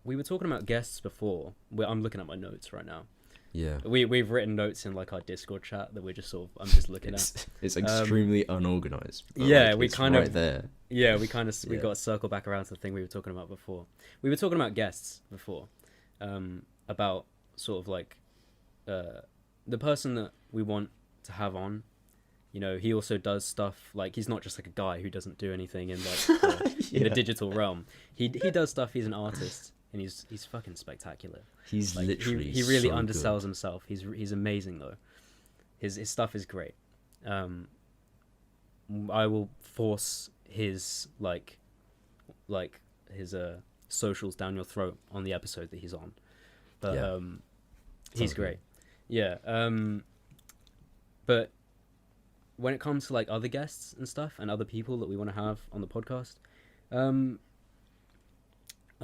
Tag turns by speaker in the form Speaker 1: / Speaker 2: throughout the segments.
Speaker 1: we were talking about guests before. I'm looking at my notes right now.
Speaker 2: Yeah.
Speaker 1: We've written notes in like our Discord chat that we're just sort of I'm just looking at.
Speaker 2: It's extremely unorganized. But
Speaker 1: yeah,
Speaker 2: like,
Speaker 1: we
Speaker 2: it's
Speaker 1: kind
Speaker 2: right
Speaker 1: of
Speaker 2: there.
Speaker 1: Yeah, we kind of we
Speaker 2: Yeah.
Speaker 1: got to circle back around to the thing we were talking about before. We were talking about guests before, about sort of like the person that we want to have on. You know, he also does stuff like he's not just like a guy who doesn't do anything in like in the
Speaker 2: Yeah.
Speaker 1: digital realm. He does stuff. He's an artist and he's fucking spectacular.
Speaker 2: He's
Speaker 1: Like
Speaker 2: literally
Speaker 1: he really
Speaker 2: so
Speaker 1: undersells
Speaker 2: good.
Speaker 1: himself. He's amazing though. His stuff is great. I will force his like his socials down your throat on the episode that he's on. But
Speaker 2: Yeah.
Speaker 1: he's
Speaker 2: Sounds
Speaker 1: great. Yeah. But when it comes to like other guests and stuff and other people that we want to have on the podcast, I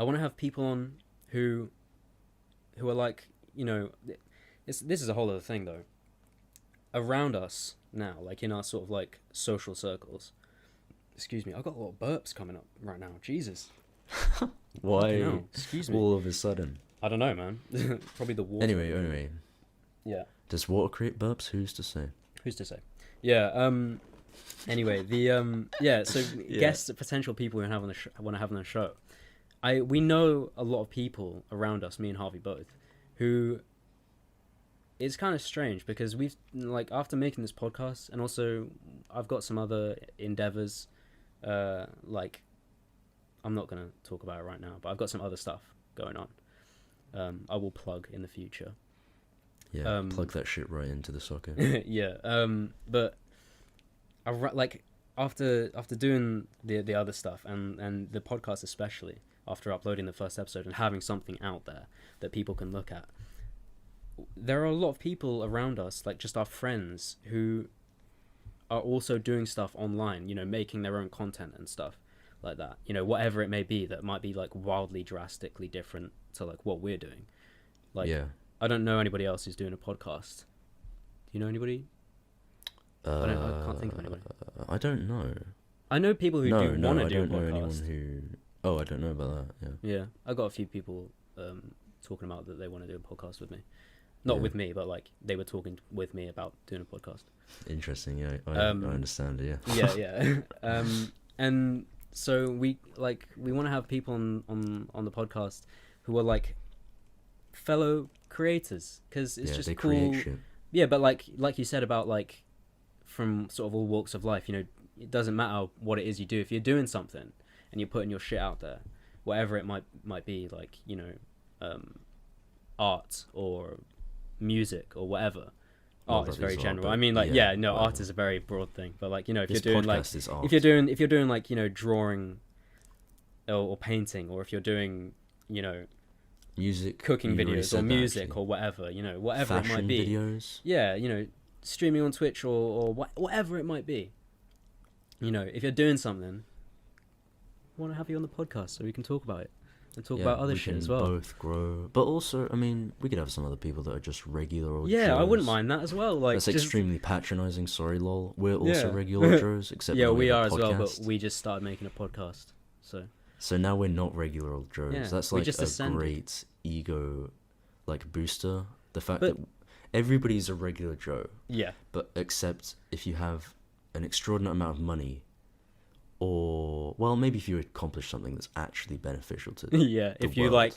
Speaker 1: want to have people on who are like, you know, this is a whole other thing though. Around us now, like in our sort of like social circles. Excuse me, I've got a lot of burps coming up right now. Jesus.
Speaker 2: Why
Speaker 1: hell, excuse me.
Speaker 2: all of a sudden?
Speaker 1: I don't know, man. Probably the water.
Speaker 2: Anyway.
Speaker 1: Yeah.
Speaker 2: Does water create burps? Who's to say?
Speaker 1: Who's to say? Yeah. Anyway, the yeah. So
Speaker 2: Yeah.
Speaker 1: guests, potential people we want to have on the show. We know a lot of people around us, me and Harvey both, who. It's kind of strange because we've like after making this podcast, and also I've got some other endeavors. Like, I'm not gonna talk about it right now, but I've got some other stuff going on. I will plug in the future.
Speaker 2: Yeah, plug that shit right into the socket.
Speaker 1: Yeah. But like after doing the other stuff and the podcast especially after uploading the first episode and having something out there that people can look at, there are a lot of people around us, like just our friends, who are also doing stuff online. You know, making their own content and stuff like that. You know, whatever it may be, that might be like wildly, drastically different to like what we're doing. Like,
Speaker 2: Yeah.
Speaker 1: I don't know anybody else who's doing a podcast. Do you know anybody? I can't think of anybody.
Speaker 2: I don't know.
Speaker 1: I know people who do want to
Speaker 2: I
Speaker 1: do a
Speaker 2: don't know
Speaker 1: podcast.
Speaker 2: anyone who. Oh, I don't know about that. Yeah.
Speaker 1: Yeah, I got a few people talking about that they want to do a podcast with me. Not
Speaker 2: Yeah.
Speaker 1: with me, but like they were talking with me about doing a podcast.
Speaker 2: Interesting. Yeah, I understand. Yeah.
Speaker 1: Yeah. And so we want to have people on the podcast who are like fellow creators, because it's just
Speaker 2: they
Speaker 1: cool.
Speaker 2: create shit.
Speaker 1: Yeah, but like you said about like from sort of all walks of life, you know, it doesn't matter what it is you do. If you're doing something and you're putting your shit out there, whatever it might be, like, you know, art or music or whatever.
Speaker 2: Well,
Speaker 1: Art is
Speaker 2: that
Speaker 1: very
Speaker 2: is art,
Speaker 1: general.
Speaker 2: but
Speaker 1: I mean, like,
Speaker 2: yeah,
Speaker 1: art
Speaker 2: whatever.
Speaker 1: is a very broad thing. But like, you know, if
Speaker 2: This
Speaker 1: you're doing like,
Speaker 2: podcast is art.
Speaker 1: if you're doing like, you know, drawing or painting, or if you're doing, you know,
Speaker 2: Music,
Speaker 1: cooking
Speaker 2: you already
Speaker 1: videos or
Speaker 2: said that,
Speaker 1: music
Speaker 2: actually.
Speaker 1: or whatever, you know, whatever
Speaker 2: Fashion
Speaker 1: it might be.
Speaker 2: videos.
Speaker 1: Yeah, you know, streaming on Twitch or whatever it might be. You know, if you're doing something, I want to have you on the podcast so we can talk about it and talk about other
Speaker 2: we
Speaker 1: shit
Speaker 2: can
Speaker 1: as well.
Speaker 2: both grow, but also, I mean, we could have some other people that are just regular old.
Speaker 1: Yeah, I wouldn't
Speaker 2: Joes.
Speaker 1: mind that as well. Like,
Speaker 2: That's
Speaker 1: just,
Speaker 2: extremely patronizing. Sorry, lol. We're also
Speaker 1: Yeah.
Speaker 2: regular Joes, except
Speaker 1: yeah,
Speaker 2: now
Speaker 1: we
Speaker 2: have
Speaker 1: are
Speaker 2: a
Speaker 1: as well, but
Speaker 2: podcast.
Speaker 1: we just started making a podcast. So
Speaker 2: now we're not regular old Joes.
Speaker 1: Yeah,
Speaker 2: That's
Speaker 1: we
Speaker 2: like
Speaker 1: just
Speaker 2: a
Speaker 1: ascended.
Speaker 2: great ego, like booster. The fact
Speaker 1: But-
Speaker 2: that everybody's a regular Joe,
Speaker 1: yeah,
Speaker 2: but except if you have an extraordinary amount of money, or well, maybe if you accomplish something that's actually beneficial to
Speaker 1: yeah.
Speaker 2: the
Speaker 1: If you
Speaker 2: world.
Speaker 1: like,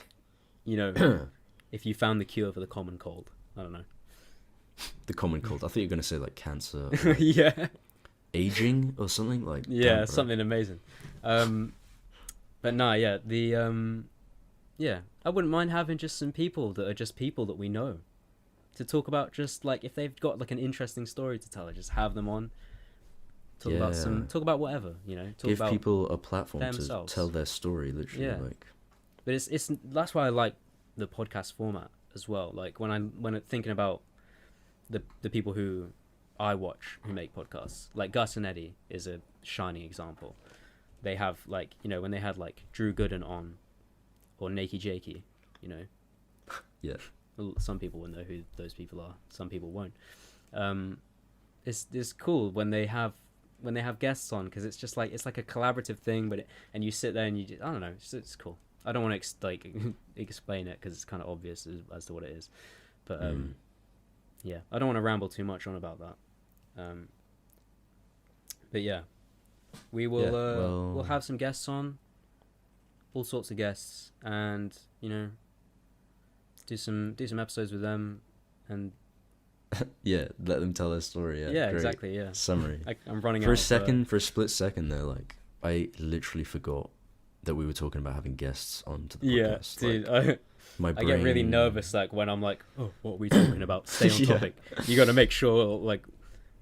Speaker 1: you know, if you found the cure for the common cold, I don't know.
Speaker 2: the common cold. I thought you were gonna say like cancer, or like
Speaker 1: Yeah.
Speaker 2: aging, or something like.
Speaker 1: Yeah,
Speaker 2: damn, bro.
Speaker 1: something amazing. But nah, yeah, yeah, I wouldn't mind having just some people that are just people that we know to talk about, just like if they've got like an interesting story to tell, just have them on. Talk about whatever, you know. Talk
Speaker 2: Give
Speaker 1: about,
Speaker 2: people a platform
Speaker 1: themselves.
Speaker 2: to tell their story. Literally,
Speaker 1: Yeah.
Speaker 2: like.
Speaker 1: but it's that's why I like the podcast format as well. Like when I'm thinking about the people who I watch who make podcasts, like Gus and Eddie is a shining example. They have like, you know, when they had like Drew Gooden on, or Nakey Jakey, you know.
Speaker 2: Yeah.
Speaker 1: Well, some people will know who those people are. Some people won't. It's cool when they have guests on, because it's just like, it's like a collaborative thing, and you sit there and I don't know, it's cool. I don't want to explain it because it's kind of obvious as to what it is, but yeah, I don't want to ramble too much on about that. But yeah, we will we'll have some guests on, all sorts of guests, and do some episodes with them, and
Speaker 2: yeah, let them tell their story. Yeah,
Speaker 1: yeah,
Speaker 2: great.
Speaker 1: exactly. Yeah,
Speaker 2: Summary.
Speaker 1: I'm running
Speaker 2: for
Speaker 1: out
Speaker 2: a second, for a split second there, like I literally forgot that we were talking about having guests onto the podcast.
Speaker 1: Yeah, dude,
Speaker 2: like, my brain...
Speaker 1: I get really nervous like when I'm like, oh, what are we talking about? Stay on
Speaker 2: Yeah.
Speaker 1: topic. You got to make sure like